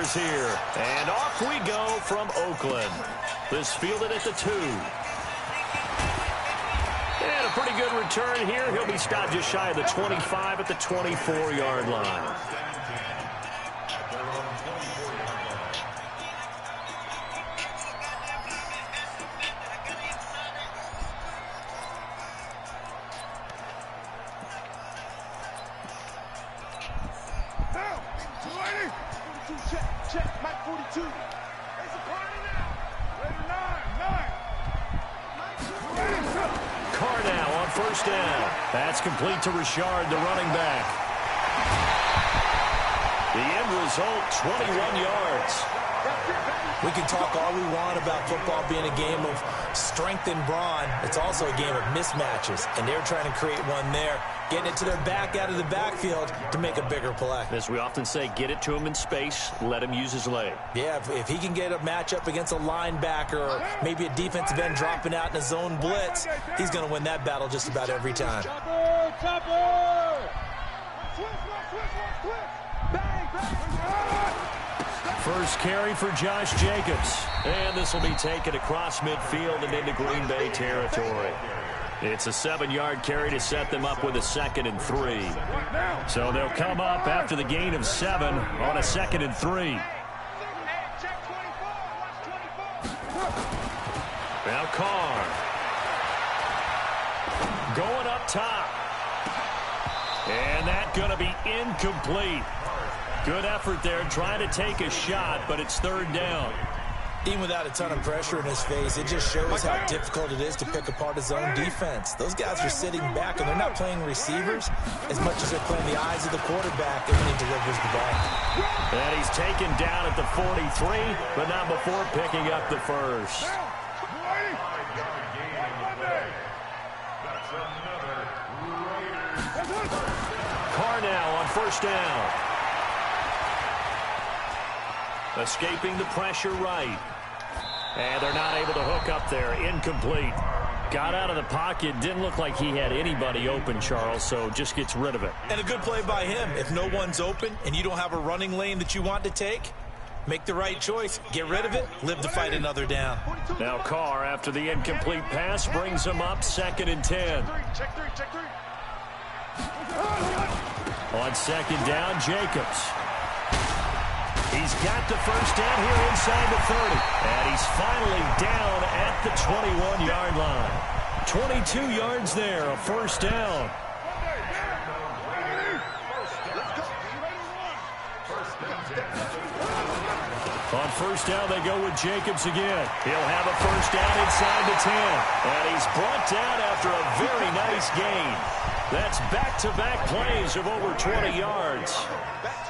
receivers here. And off we go from Oakland. This fielded at the 2. And a pretty good return here. He'll be stopped just shy of the 25 at the 24-yard line. Check, Mike 42. There's a party now. Later 9. Carr now on first down. That's complete to Richard, the running back. The end result, 21 yards. We can talk all we want about football being a game of strength and brawn. It's also a game of mismatches, and they're trying to create one there, getting it to their back out of the backfield to make a bigger play. As we often say, get it to him in space, let him use his leg. Yeah, if he can get a matchup against a linebacker or maybe a defensive end dropping out in a zone blitz, he's going to win that battle just about every time. First carry for Josh Jacobs. And this will be taken across midfield and into Green Bay territory. It's a 7-yard carry to set them up with a 2nd and 3. So they'll come up after the gain of 7 on a 2nd and 3. Now Carr. Going up top. And that's going to be incomplete. Good effort there, trying to take a shot, but it's 3rd down. Even without a ton of pressure in his face, it just shows how difficult it is to pick apart his own defense. Those guys are sitting back, and they're not playing receivers as much as they're playing the eyes of the quarterback when he delivers the ball. And he's taken down at the 43, but not before picking up the first. Carr now on first down. Escaping the pressure right. And they're not able to hook up there. Incomplete. Got out of the pocket. Didn't look like he had anybody open, Charles, so just gets rid of it. And a good play by him. If no one's open and you don't have a running lane that you want to take, make the right choice. Get rid of it. Live to fight another down. Now Carr, after the incomplete pass, brings him up 2nd and 10. Check three. On 2nd down, Jacobs. He's got the first down here inside the 30. And he's finally down at the 21-yard line. 22 yards there, a first down. On first down, they go with Jacobs again. He'll have a first down inside the 10. And he's brought down after a very nice gain. That's back-to-back plays of over 20 yards.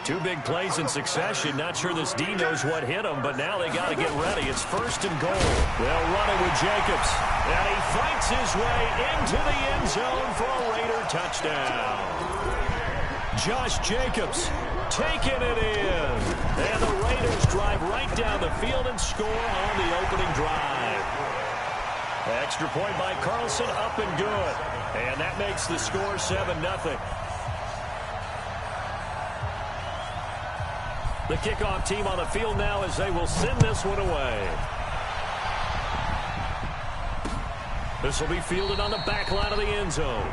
2 big plays in succession. Not sure this D knows what hit him, but now they got to get ready. It's 1st and goal. They'll run it with Jacobs. And he fights his way into the end zone for a Raider touchdown. Josh Jacobs taking it in. And the Raiders drive right down the field and score on the opening drive. Extra point by Carlson, up and good. And that makes the score 7-0. The kickoff team on the field now as they will send this one away. This will be fielded on the back line of the end zone.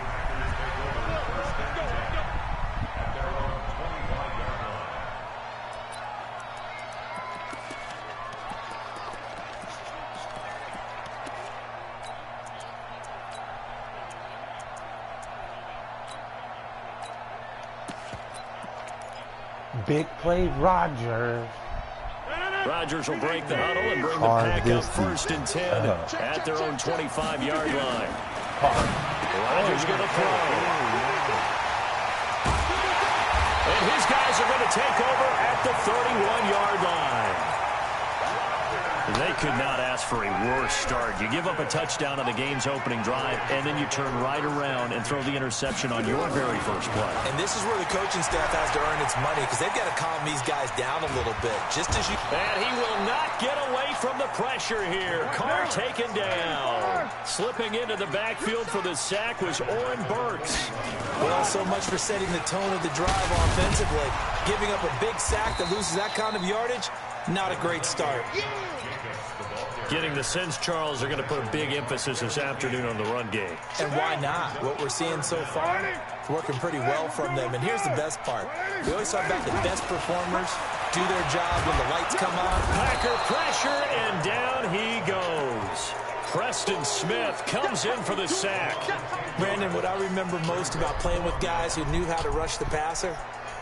Big play, Rodgers. Rodgers will break the huddle and bring the pack up 1st and 10 at their own 25-yard line. Rodgers going to throw. And his guys are going to take over at the 31-yard line. They could not ask for a worse start. You give up a touchdown on the game's opening drive, and then you turn right around and throw the interception on your very first play. And this is where the coaching staff has to earn its money, because they've got to calm these guys down a little bit. Just as you... And he will not get away from the pressure here. Carr taken down. Slipping into the backfield for the sack was Oren Burks. Well, so much for setting the tone of the drive offensively. Giving up a big sack that loses that kind of yardage, not a great start. Getting the sense, Charles, they're going to put a big emphasis this afternoon on the run game. And why not? What we're seeing so far, it's working pretty well from them. And here's the best part. We always talk about the best performers do their job when the lights come on. Packer pressure, and down he goes. Preston Smith comes in for the sack. Brandon, what I remember most about playing with guys who knew how to rush the passer,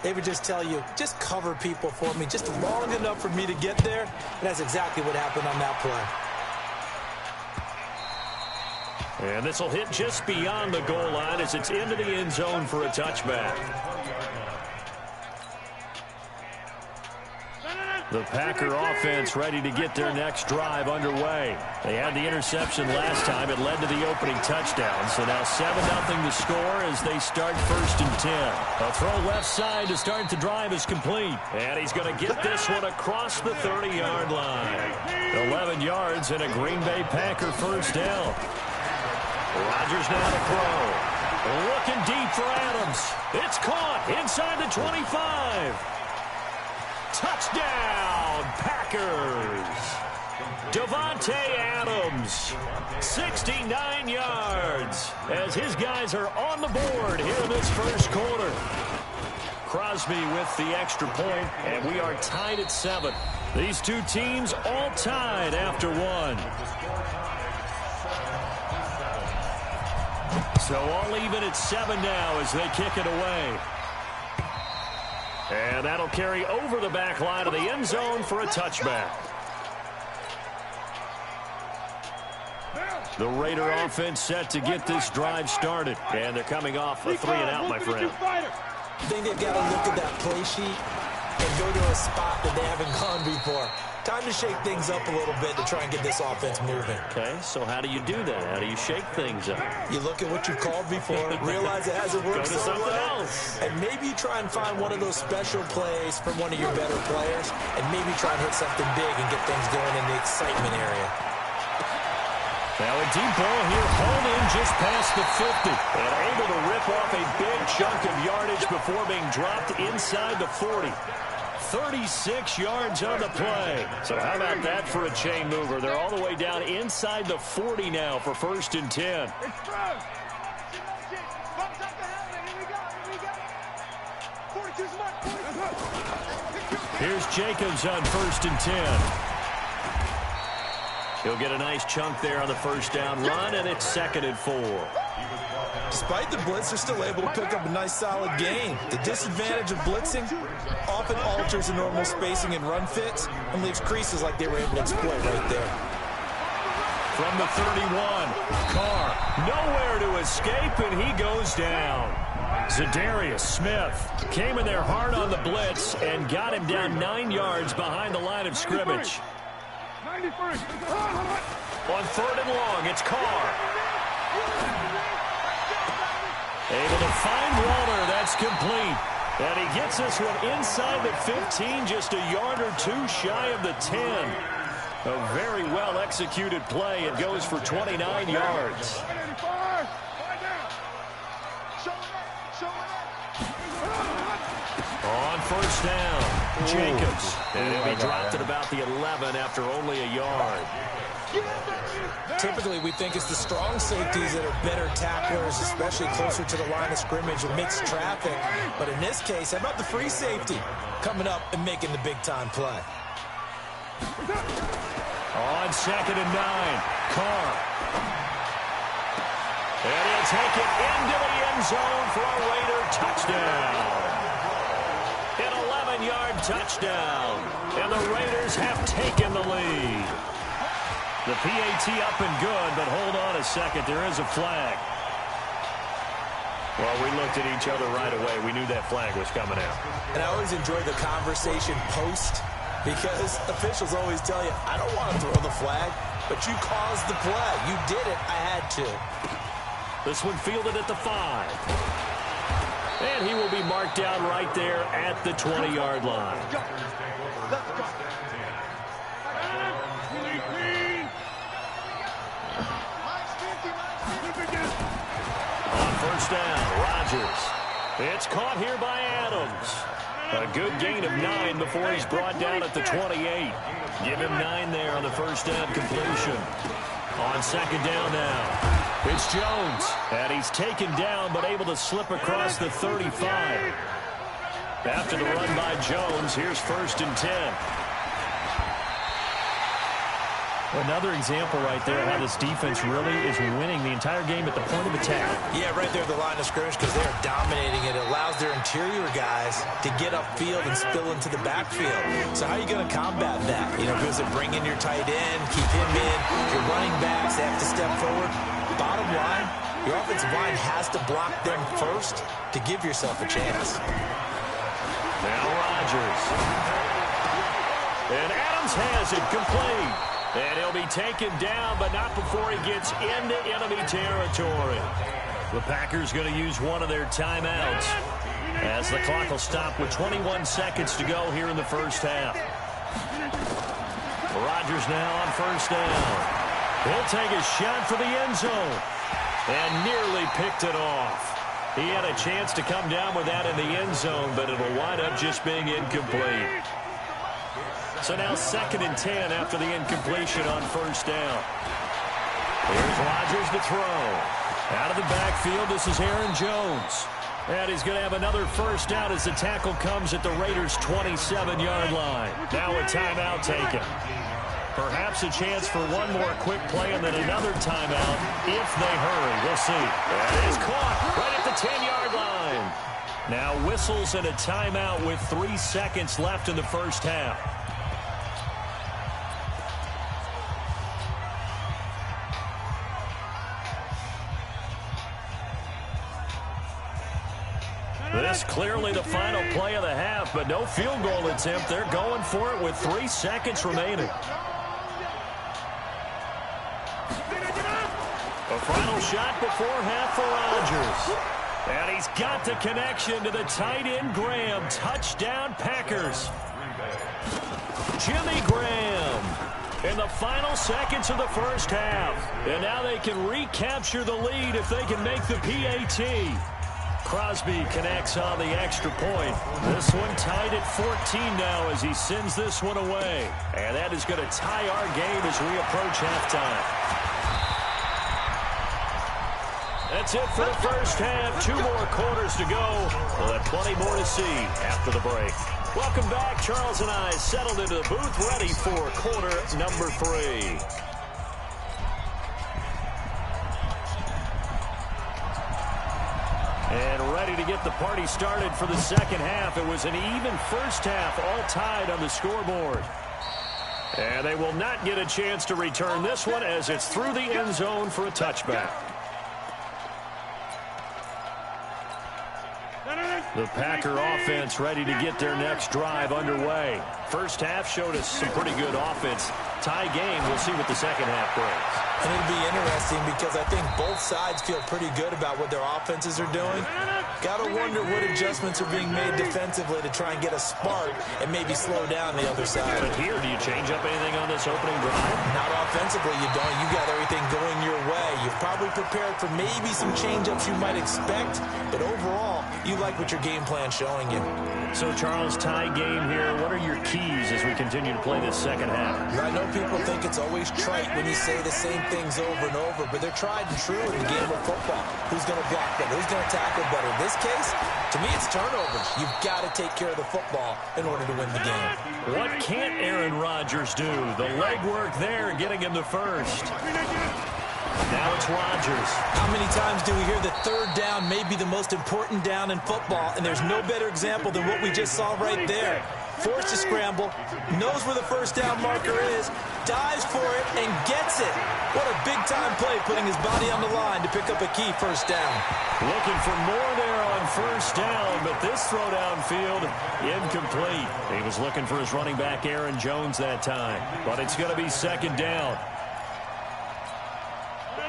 they would just tell you, just cover people for me, just long enough for me to get there. And that's exactly what happened on that play. And this will hit just beyond the goal line as it's into the end zone for a touchback. The Packer offense ready to get their next drive underway. They had the interception last time. It led to the opening touchdown. So now 7-0 the score as they start 1st and 10. A throw left side to start the drive is complete. And he's going to get this one across the 30-yard line. 11 yards and a Green Bay Packer first down. Rodgers now to throw. Looking deep for Adams. It's caught inside the 25. Touchdown, Packers. Davante Adams, 69 yards, as his guys are on the board here in this first quarter. Crosby with the extra point, and we are tied at 7. These two teams all tied after 1. So all even at 7 now as they kick it away. And that'll carry over the back line of the end zone for a touchback. The Raider offense set to get this drive started. And they're coming off a 3-and-out, my friend. I think they've got to look at that play sheet and go to a spot that they haven't gone before. Time to shake things up a little bit to try and get this offense moving. Okay, so how do you do that? How do you shake things up? You look at what you've called before, realize it hasn't worked Go to so something well, else. and maybe you try and find one of those special plays from one of your better players, and maybe try and hit something big and get things going in the excitement area. Now a deep ball here, hauled in just past the 50. And able to rip off a big chunk of yardage before being dropped inside the 40. 36 yards on the play. So how about that for a chain mover? They're all the way down inside the 40 now for 1st and 10. Here's Jacobs on 1st and 10. He'll get a nice chunk there on the first down run, and it's 2nd and 4. Despite the blitz, they're still able to pick up a nice solid gain. The disadvantage of blitzing often alters the normal spacing and run fits and leaves creases like they were able to exploit right there. From the 31, Carr nowhere to escape, and he goes down. Zadarius Smith came in there hard on the blitz and got him down 9 yards behind the line of scrimmage. On 3rd and long, it's Carr. Able to find Waller. That's complete. And he gets this one inside the 15, just a yard or two shy of the 10. A very well-executed play. It goes for 29 yards. On 1st down, Jacobs. And he'll be dropped at about the 11 after only a yard. Typically, we think it's the strong safeties that are better tacklers, especially closer to the line of scrimmage amidst traffic. But in this case, how about the free safety coming up and making the big-time play? On 2nd and 9, Carr. And he'll take it into the end zone for a Raider touchdown. An 11-yard touchdown. And the Raiders have taken the lead. The PAT up and good, but hold on a second. There is a flag. Well, we looked at each other right away. We knew that flag was coming out. And I always enjoy the conversation post Because officials always tell you, I don't want to throw the flag, but you caused the play. You did it. I had to. This one fielded at the 5. And he will be marked down right there at the 20-yard line. On first down, Rodgers. It's caught here by Adams. A good gain of 9 before he's brought down at the 28. Give him 9 there on the first down completion. On second down now. It's Jones, and he's taken down but able to slip across the 35. After the run by Jones, here's 1st and 10. Another example right there how this defense really is winning the entire game at the point of attack. Yeah, right there at the line of scrimmage because they're dominating it. It allows their interior guys to get upfield and spill into the backfield. So how are you going to combat that? You know, because they bring in your tight end, keep him in. Your running backs, they have to step forward. Bottom line, your offensive line has to block them first to give yourself a chance. Now Rodgers. And Adams has it complete. And he'll be taken down, but not before he gets into enemy territory. The Packers going to use one of their timeouts as the clock will stop with 21 seconds to go here in the first half. Rodgers now on first down. He'll take a shot for the end zone and nearly picked it off. He had a chance to come down with that in the end zone, but it'll wind up just being incomplete. So now 2nd and 10 after the incompletion on first down. Here's Rodgers to throw. Out of the backfield, this is Aaron Jones. And he's going to have another first down as the tackle comes at the Raiders' 27-yard line. Now a timeout taken. Perhaps a chance for one more quick play and then another timeout if they hurry. We'll see. That is caught right at the 10-yard line. Now whistles and a timeout with 3 seconds left in the first half. This clearly the final play of the half, but no field goal attempt. They're going for it with 3 seconds remaining. A final shot before half for Rodgers. And he's got the connection to the tight end Graham. Touchdown Packers. Jimmy Graham in the final seconds of the first half. And now they can recapture the lead if they can make the PAT. Crosby connects on the extra point. This one tied at 14 now as he sends this one away. And that is going to tie our game as we approach halftime. That's it for the first half. 2 more quarters to go. We'll have plenty more to see after the break. Welcome back. Charles and I settled into the booth ready for quarter number 3. And ready to get the party started for the second half. It was an even first half, all tied on the scoreboard. And they will not get a chance to return this one as it's through the end zone for a touchback. The Packer offense ready to get their next drive underway. First half showed us some pretty good offense. Tie game, we'll see what the second half brings. And it'll be interesting because I think both sides feel pretty good about what their offenses are doing. Got to wonder what adjustments are being made defensively to try and get a spark and maybe slow down the other side. But here, do you change up anything on this opening drive? Not offensively, you don't. You got everything going your way. You've probably prepared for maybe some change-ups you might expect, but overall, you like what your game plan's showing you. So, Charles, tie game here. What are your keys as we continue to play this second half? I know people think it's always trite when you say the same things over and over, but they're tried and true in the game of football. Who's going to block better? Who's going to tackle better? In this case, to me, it's turnovers. You've got to take care of the football in order to win the game. What can't Aaron Rodgers do? The legwork there, getting him the first. Now it's Rodgers. How many times do we hear that third down may be the most important down in football, and there's no better example than what we just saw right there. forced to scramble, knows where the first down marker is, dives for it, and gets it. What a big-time play, putting his body on the line to pick up a key first down. Looking for more there on first down, but this throw downfield, incomplete. He was looking for his running back, Aaron Jones, that time. But it's going to be second down.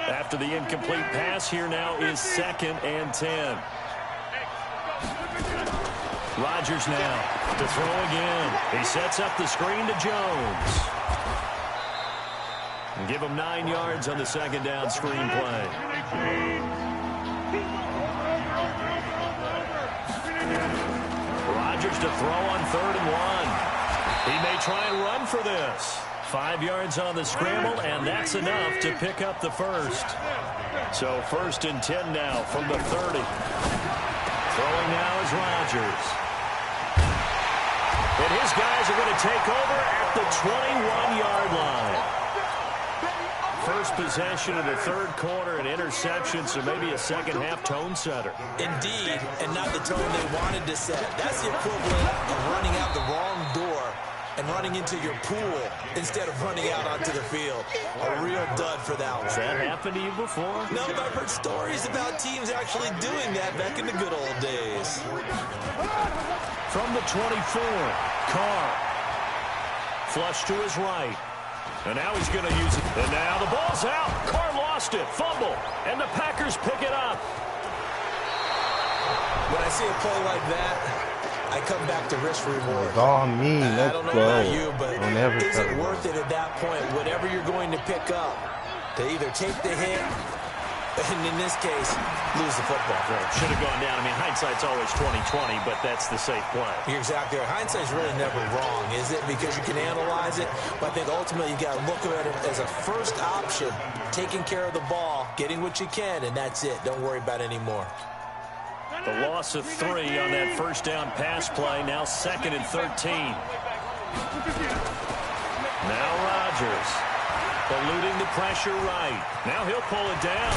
After the incomplete pass, here now is 2nd and 10. Rodgers now to throw again. He sets up the screen to Jones. And give him 9 yards on the second down screen play. Rodgers to throw on 3rd and 1. He may try and run for this. 5 yards on the scramble, and that's enough to pick up the first. So 1st and 10 now from the 30. Throwing now is Rodgers. And his guys are going to take over at the 21-yard line. First possession of the 3rd quarter, an interception, so maybe a second-half tone setter. Indeed, and not the tone they wanted to set. That's the equivalent of running out the wrong door and running into your pool instead of running out onto the field. A real dud for that one. Has that happened to you before? No, but I've heard stories about teams actually doing that back in the good old days. From the 24, Carr. Flush to his right. And now he's going to use it. And now the ball's out. Carr lost it. Fumble. And the Packers pick it up. When I see a play like that, I come back to risk reward. It's all me. I don't know about you, but is it go. worth it at that point, whatever you're going to pick up, to either take the hit, and in this case, lose the football? Should have gone down. I mean, hindsight's always 20/20, but that's the safe play. You're exactly right. Hindsight's really never wrong, is it? Because you can analyze it, but I think ultimately you got to look at it as a first option, taking care of the ball, getting what you can, and that's it. Don't worry about any more. The loss of 3 on that first down pass play. Now 2nd and 13. Now Rodgers eluding the pressure right. Now he'll pull it down.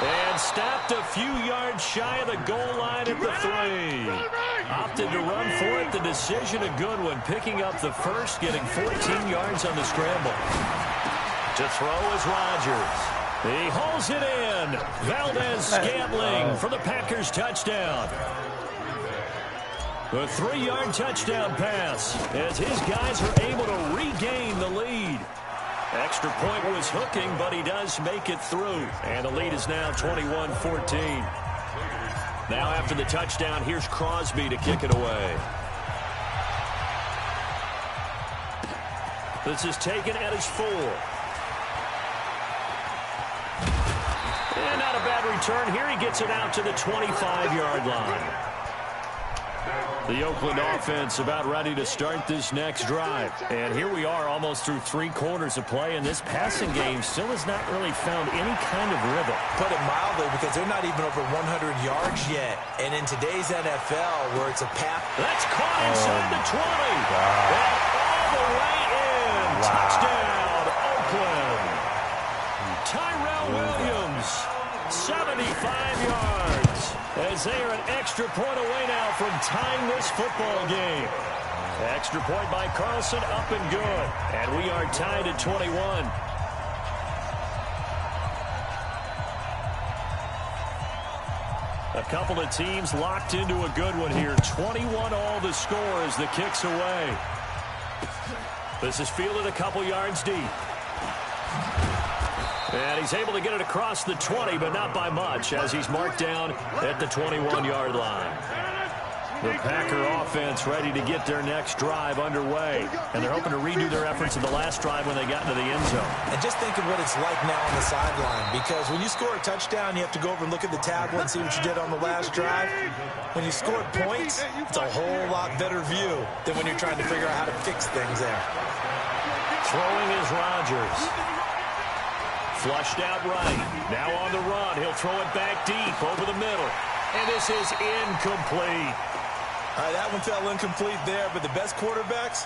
And stopped a few yards shy of the goal line at the 3. Opted to run for it. The decision a good one. Picking up the first, getting 14 yards on the scramble. To throw is Rodgers. He hauls it in. Valdez-Scantling for the Packers touchdown. A 3-yard touchdown pass as his guys are able to regain the lead. Extra point was hooking, but he does make it through. And the lead is now 21-14. Now after the touchdown, here's Crosby to kick it away. This is taken at his 4. And not a bad return. Here he gets it out to the 25-yard line. The Oakland offense about ready to start this next drive. And here we are almost through 3 quarters of play, and this passing game still has not really found any kind of rhythm. Put it mildly, because they're not even over 100 yards yet. And in today's NFL, where it's a pass. That's caught inside the 20. And all the way in. Wow. Touchdown, Oakland. Tyrell Williams, 75 yards. As they are an extra point away now from tying this football game. Extra point by Carlson, up and good. And we are tied at 21. A couple of teams locked into a good one here. 21 all the score as the kick's away. This is fielded a couple yards deep. And he's able to get it across the 20, but not by much, as he's marked down at the 21-yard line. The Packer offense ready to get their next drive underway. And they're hoping to redo their efforts in the last drive when they got into the end zone. And just think of what it's like now on the sideline. Because when you score a touchdown, you have to go over and look at the tablet and see what you did on the last drive. When you score points, it's a whole lot better view than when you're trying to figure out how to fix things there. Throwing is Rodgers. Flushed out right. Now on the run. He'll throw it back deep over the middle. And this is incomplete. That one fell incomplete there, but the best quarterbacks,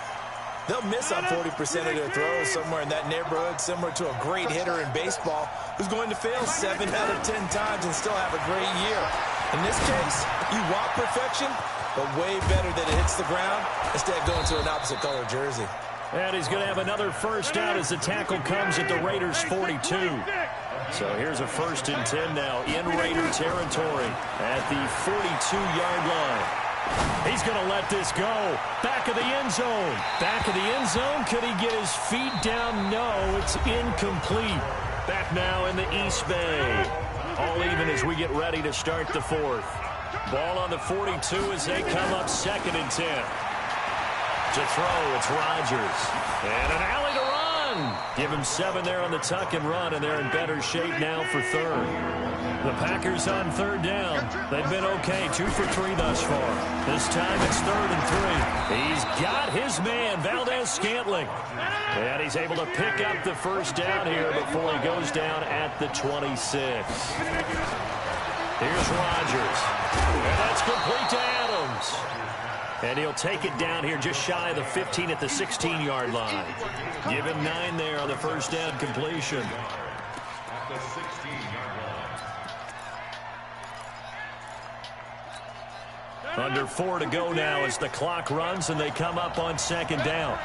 they'll miss on 40% of their throws, somewhere in that neighborhood, similar to a great hitter in baseball who's going to fail 7 out of 10 times and still have a great year. In this case, you want perfection, but way better that it hits the ground instead of going to an opposite color jersey. And he's going to have another first down as the tackle comes at the Raiders' 42. So here's a 1st and 10 now in Raider territory at the 42-yard line. He's going to let this go. Back of the end zone. Back of the end zone. Could he get his feet down? No, it's incomplete. Back now in the East Bay. All even as we get ready to start the 4th. Ball on the 42 as they come up 2nd and 10. To throw, it's Rodgers. And an alley to run. Give him 7 there on the tuck and run, and they're in better shape now for 3rd. The Packers on 3rd down. They've been okay, 2 for 3 thus far. This time it's 3rd and 3. He's got his man, Valdez-Scantling. And he's able to pick up the first down here before he goes down at the 26. Here's Rodgers. And that's complete to Adams. And he'll take it down here just shy of the 15 at the 16-yard line. Give him 9 there on the first down completion. At the 16-yard line. Under 4 to go now as the clock runs and they come up on 2nd down.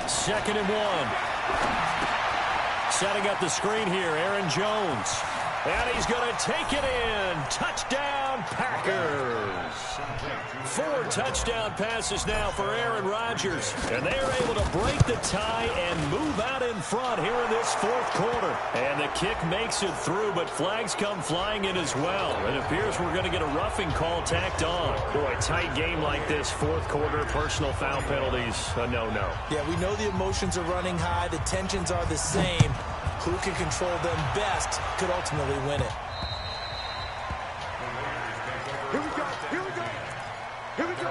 2nd and 1. Setting up the screen here, Aaron Jones. And he's going to take it in. Touchdown, Packers. 4 touchdown passes now for Aaron Rodgers. And they're able to break the tie and move out in front here in this 4th quarter. And the kick makes it through, but flags come flying in as well. It appears we're going to get a roughing call tacked on. Boy, a tight game like this, 4th quarter, personal foul penalties, a no-no. Yeah, we know the emotions are running high. The tensions are the same. Who can control them best could ultimately win it. Here we go. Here we go. Here we go.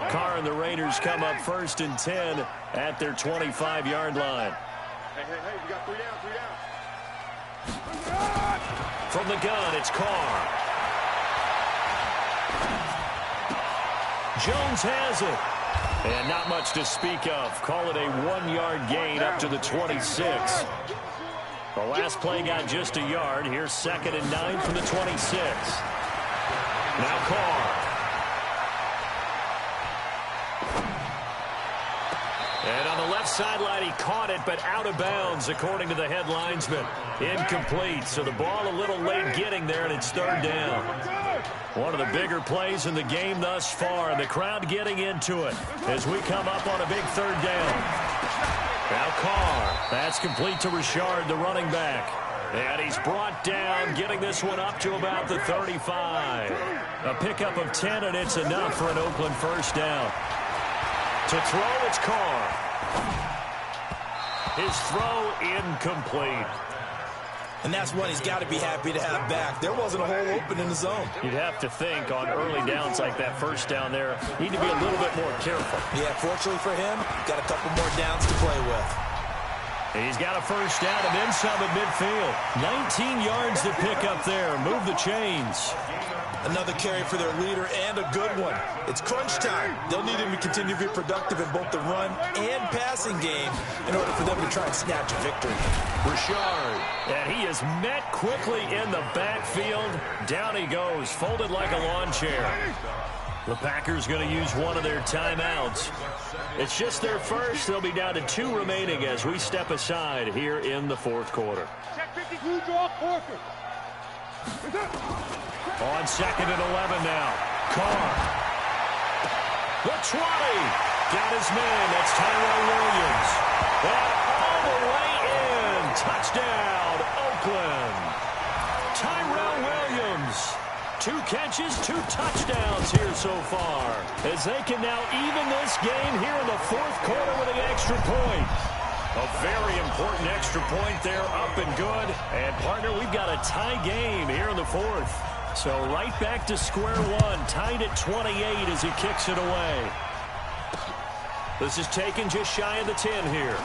Carr and the Raiders come up 1st and 10 at their 25-yard line. Hey, you got 3 down, 3 down. From the gun, it's Carr. Jones has it. And not much to speak of. Call it a 1-yard gain up to the 26. The last play got just a yard. Here's 2nd and 9 from the 26. Now Carr. And on the left sideline, he caught it, but out of bounds, according to the head linesman. Incomplete, so the ball a little late getting there, and it's 3rd down. One of the bigger plays in the game thus far, and the crowd getting into it as we come up on a big 3rd down. Now Carr. That's complete to Richard, the running back. And he's brought down, getting this one up to about the 35. A pickup of 10, and it's enough for an Oakland first down. To throw, it's Carr. His throw incomplete. And that's one he's got to be happy to have back. There wasn't a hole open in the zone. You'd have to think on early downs like that first down there, need to be a little bit more careful. Yeah, fortunately for him, got a couple more downs to play with. He's got a first down and then some at midfield. 19 yards to pick up there. Move the chains. Another carry for their leader and a good one. It's crunch time. They'll need him to continue to be productive in both the run and passing game in order for them to try and snatch a victory. Richard, and he is met quickly in the backfield. Down he goes, folded like a lawn chair. The Packers going to use one of their timeouts. It's just their first. They'll be down to 2 remaining as we step aside here in the 4th quarter. Check 52, draw, quarter. On 2nd and 11 now. Carr. The 20. Got his man. That's Tyrell Williams. And all the way in. Touchdown, Oakland. Tyrell Williams. 2 catches, 2 touchdowns here so far. As they can now even this game here in the 4th quarter with an extra point. A very important extra point there, up and good. And, partner, we've got a tie game here in the 4th. So right back to square one, tied at 28 as he kicks it away. This is taken just shy of the 10 here.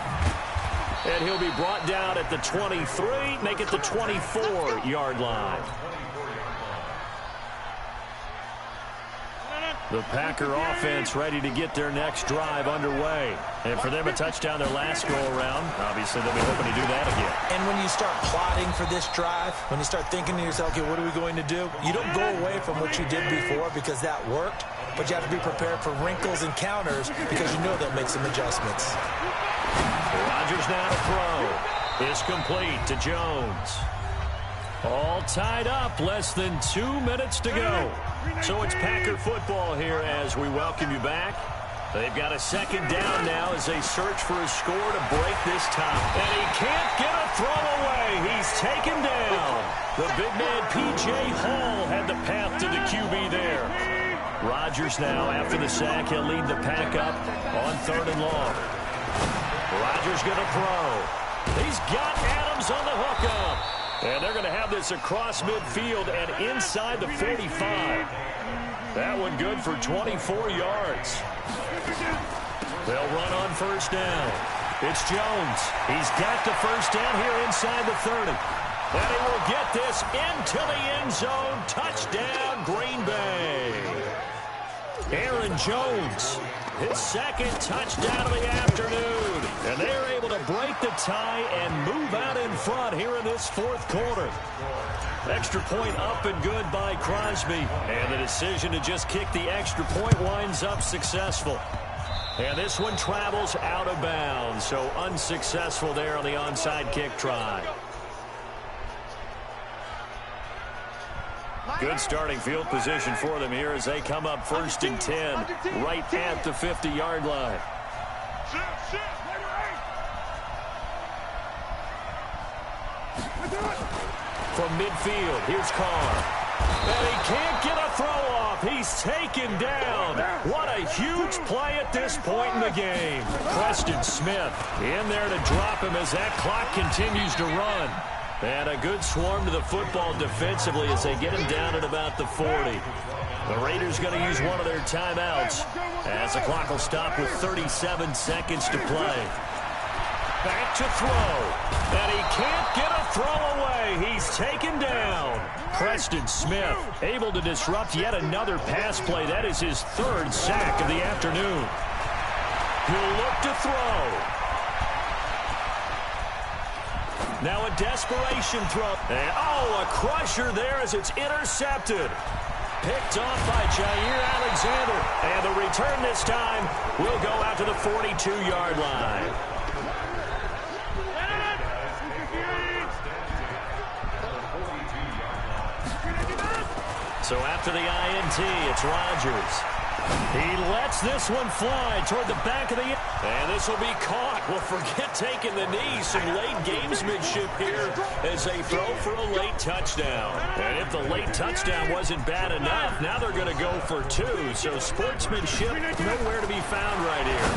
And he'll be brought down at the 23, make it the 24-yard line. The Packer offense ready to get their next drive underway. And for them, a touchdown their last go-around. Obviously, they'll be hoping to do that again. And when you start plotting for this drive, when you start thinking to yourself, okay, what are we going to do? You don't go away from what you did before because that worked, but you have to be prepared for wrinkles and counters because you know they'll make some adjustments. Rodgers now to throw. Is complete to Jones. All tied up, less than 2 minutes to go. So it's Packer football here as we welcome you back. They've got a second down now as they search for a score to break this tie. And he can't get a throw away. He's taken down. The big man, P.J. Hall, had the path to the QB there. Rodgers now, after the sack, he'll lead the pack up on 3rd and long. Rodgers going to throw. He's got Adams on the hookup. And they're going to have this across midfield and inside the 45. That one good for 24 yards. They'll run on 1st down. It's Jones. He's got the 1st down here inside the 30. And he will get this into the end zone. Touchdown, Green Bay. Aaron Jones, his 2nd touchdown of the afternoon. And they are able to break the tie and move out in front here in this 4th quarter. Extra point up and good by Crosby. And the decision to just kick the extra point winds up successful. And this one travels out of bounds. So unsuccessful there on the onside kick try. Good starting field position for them here as they come up 1st and 10 right at the 50-yard line. From midfield, here's Carr. And he can't get a throw off. He's taken down. What a huge play at this point in the game. Preston Smith in there to drop him as that clock continues to run. And a good swarm to the football defensively as they get him down at about the 40. The Raiders going to use one of their timeouts as the clock will stop with 37 seconds to play. Back to throw. And he can't get a throw away. He's taken down. Preston Smith able to disrupt yet another pass play. That is his 3rd sack of the afternoon. He'll look to throw. Now a desperation throw. And, a crusher there as it's intercepted. Picked off by Jair Alexander. And the return this time will go out to the 42-yard line. So after the INT, it's Rodgers. He lets this one fly toward the back of the end. And this will be caught. Well, forget taking the knee. Some late gamesmanship here as they throw for a late touchdown. And if the late touchdown wasn't bad enough, now they're going to go for 2. So sportsmanship nowhere to be found right here.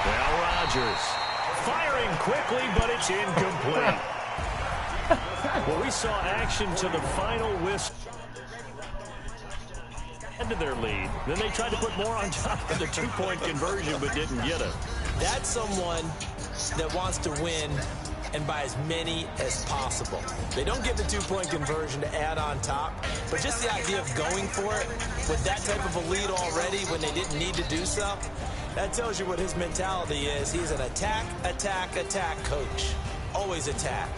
Now Rodgers firing quickly, but it's incomplete. Well, we saw action to the final whistle. Into their lead. Then they tried to put more on top of the 2-point conversion, but didn't get it. That's someone that wants to win and by as many as possible. They don't get the 2-point conversion to add on top, but just the idea of going for it with that type of a lead already when they didn't need to do so, that tells you what his mentality is. He's an attack, attack, attack coach. Always attack.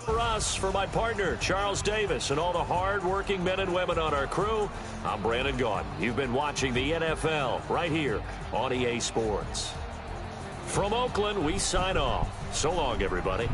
For us, for my partner, Charles Davis, and all the hard-working men and women on our crew, I'm Brandon Gaudin. You've been watching the NFL right here on EA Sports. From Oakland, we sign off. So long, everybody.